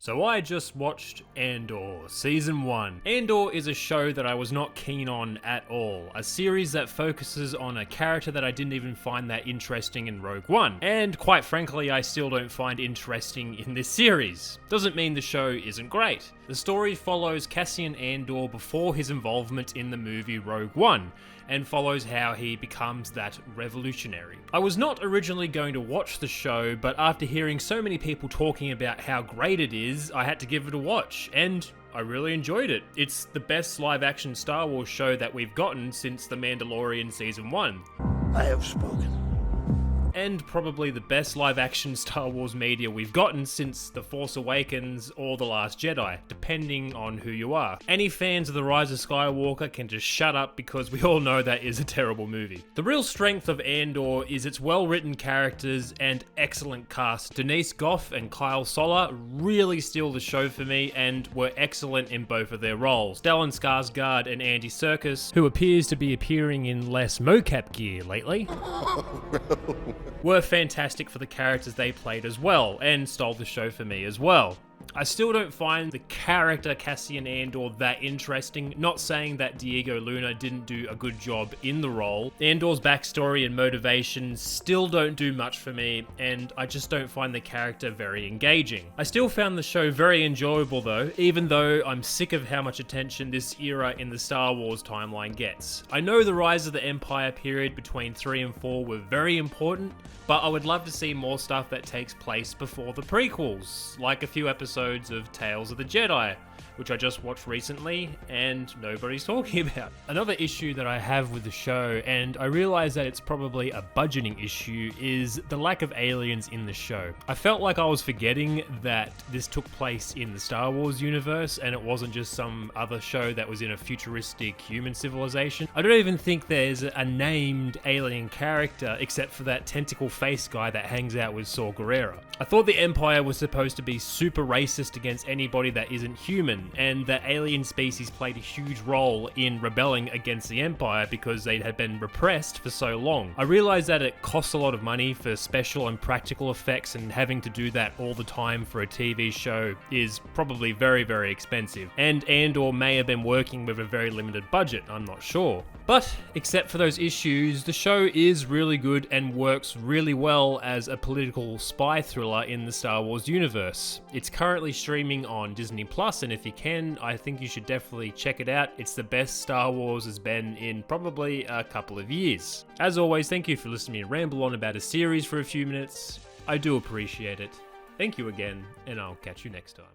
So I just watched Andor, Season 1. Andor is a show that I was not keen on at all. A series that focuses on a character that I didn't even find that interesting in Rogue One. And quite frankly, I still don't find interesting in this series. Doesn't mean the show isn't great. The story follows Cassian Andor before his involvement in the movie Rogue One, and follows how he becomes that revolutionary. I was not originally going to watch the show, but after hearing so many people talking about how great it is, I had to give it a watch, and I really enjoyed it. It's the best live-action Star Wars show that we've gotten since The Mandalorian Season 1. I have spoken. And probably the best live-action Star Wars media we've gotten since The Force Awakens or The Last Jedi, depending on who you are. Any fans of The Rise of Skywalker can just shut up because we all know that is a terrible movie. The real strength of Andor is its well-written characters and excellent cast. Denise Gough and Kyle Soller really steal the show for me and were excellent in both of their roles. Stellan Skarsgård and Andy Serkis, who appears to be appearing in less mocap gear lately, were fantastic for the characters they played as well, and stole the show for me as well. I still don't find the character Cassian Andor that interesting, not saying that Diego Luna didn't do a good job in the role. Andor's backstory and motivation still don't do much for me, and I just don't find the character very engaging. I still found the show very enjoyable though, even though I'm sick of how much attention this era in the Star Wars timeline gets. I know the Rise of the Empire period between 3 and 4 were very important, but I would love to see more stuff that takes place before the prequels, like a few episodes of Tales of the Jedi, which I just watched recently and nobody's talking about. Another issue that I have with the show, and I realize that it's probably a budgeting issue, is the lack of aliens in the show. I felt like I was forgetting that this took place in the Star Wars universe and it wasn't just some other show that was in a futuristic human civilization. I don't even think there's a named alien character except for that tentacle face guy that hangs out with Saw Gerrera. I thought the Empire was supposed to be super racist against anybody that isn't human, and that alien species played a huge role in rebelling against the Empire because they had been repressed for so long. I realized that it costs a lot of money for special and practical effects, and having to do that all the time for a TV show is probably very, very expensive. And Andor may have been working with a very limited budget, I'm not sure. But, except for those issues, the show is really good and works really well as a political spy thriller in the Star Wars universe. It's currently streaming on Disney Plus, and if you can, I think you should definitely check it out. It's the best Star Wars has been in probably a couple of years. As always, thank you for listening to me ramble on about a series for a few minutes. I do appreciate it. Thank you again, and I'll catch you next time.